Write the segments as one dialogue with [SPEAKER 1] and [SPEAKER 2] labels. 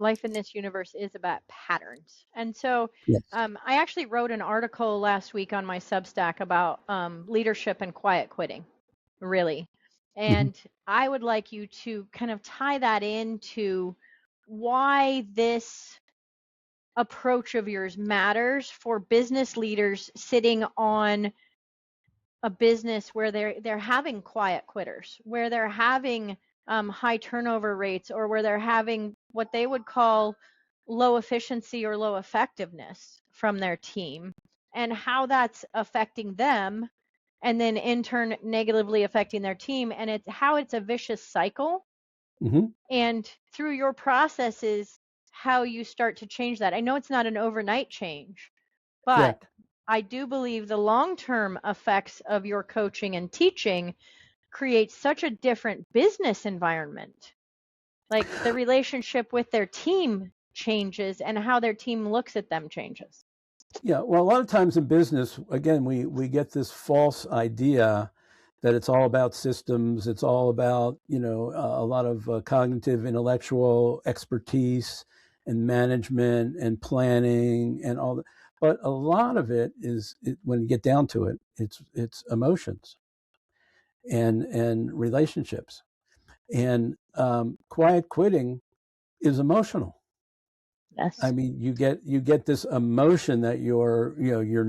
[SPEAKER 1] life in this universe is about patterns. And so
[SPEAKER 2] Yes.
[SPEAKER 1] I actually wrote an article last week on my Substack about leadership and quiet quitting, really.
[SPEAKER 2] Hmm.
[SPEAKER 1] And I would like you to kind of tie that into why this approach of yours matters for business leaders sitting on a business where they're having quiet quitters, where they're having high turnover rates, or where they're having what they would call low efficiency or low effectiveness from their team, and how that's affecting them, and then in turn negatively affecting their team, and it's how it's a vicious cycle.
[SPEAKER 2] Hmm.
[SPEAKER 1] And through your processes, how you start to change that. I know it's not an overnight change, but
[SPEAKER 2] Correct.
[SPEAKER 1] I do believe the long-term effects of your coaching and teaching create such a different business environment. Like the relationship with their team changes, and how their team looks at them changes.
[SPEAKER 2] Yeah. Well, a lot of times in business, again, we get this false idea that it's all about systems. It's all about, a lot of cognitive, intellectual expertise and management and planning and all that. But a lot of it is, when you get down to it, it's emotions and relationships. And quiet quitting is emotional. I
[SPEAKER 1] Yes.
[SPEAKER 2] mean, you get this emotion that you're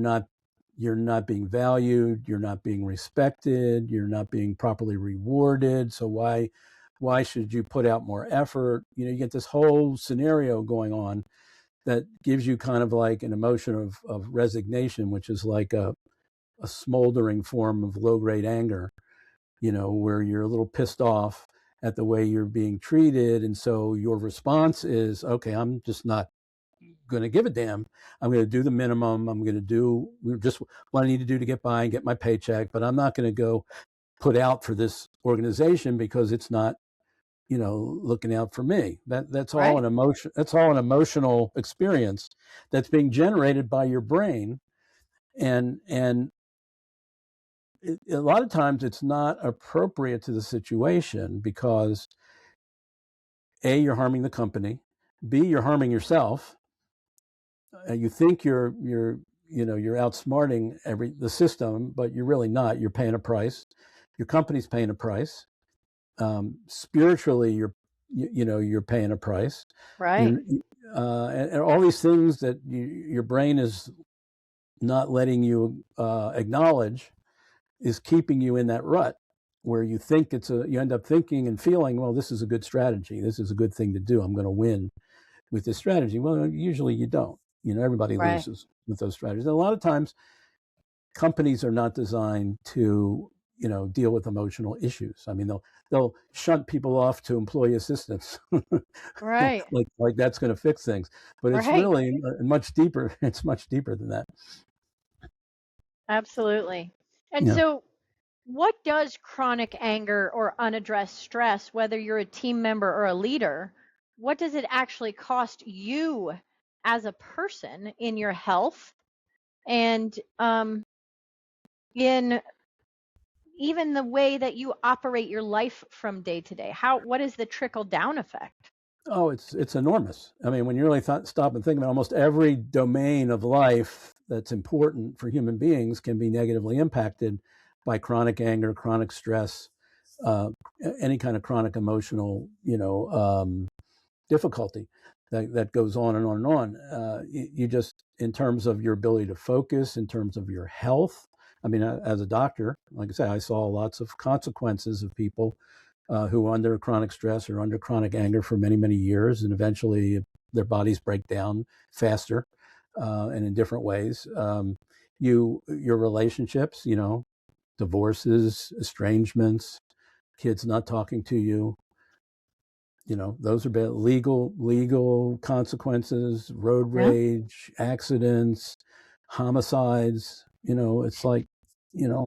[SPEAKER 2] not being valued, you're not being respected, you're not being properly rewarded. So why should you put out more effort? You get this whole scenario going on that gives you kind of like an emotion of resignation, which is like a smoldering form of low grade anger, where you're a little pissed off at the way you're being treated. And so your response is, okay, I'm just not going to give a damn. I'm going to do the minimum. I'm going to do just what I need to do to get by and get my paycheck, but I'm not going to go put out for this organization because it's not, looking out for me. That's all
[SPEAKER 1] Right.
[SPEAKER 2] an emotion. That's all an emotional experience that's being generated by your brain. And a lot of times it's not appropriate to the situation because A, you're harming the company. B, you're harming yourself. You think you're outsmarting the system, but you're really not. You're paying a price. Your company's paying a price. Spiritually, you're paying a price.
[SPEAKER 1] Right.
[SPEAKER 2] You're, and all these things that your brain is not letting you acknowledge is keeping you in that rut where you think you end up thinking and feeling, well, this is a good strategy. This is a good thing to do. I'm going to win with this strategy. Well, usually you don't. Everybody
[SPEAKER 1] Right.
[SPEAKER 2] loses with those strategies. And a lot of times companies are not designed to, deal with emotional issues. I mean, they'll shunt people off to employee assistance,
[SPEAKER 1] Right.
[SPEAKER 2] like that's going to fix things. But it's
[SPEAKER 1] Right.
[SPEAKER 2] really much deeper. It's much deeper than that.
[SPEAKER 1] Absolutely. And
[SPEAKER 2] Yeah.
[SPEAKER 1] so, what does chronic anger or unaddressed stress, whether you're a team member or a leader, what does it actually cost you as a person in your health, and in even the way that you operate your life from day to day? What is the trickle down effect?
[SPEAKER 2] Oh, it's enormous. I mean, when you really stop and think about it, almost every domain of life that's important for human beings can be negatively impacted by chronic anger, chronic stress, uh, any kind of chronic emotional, difficulty that goes on and on and on. You just, in terms of your ability to focus, in terms of your health. I mean, as a doctor, like I say, I saw lots of consequences of people who are under chronic stress or under chronic anger for many, many years, and eventually their bodies break down faster and in different ways. Your relationships, divorces, estrangements, kids not talking to you, those are bad. Legal consequences, road
[SPEAKER 1] Yeah.
[SPEAKER 2] rage, accidents, homicides. It's like,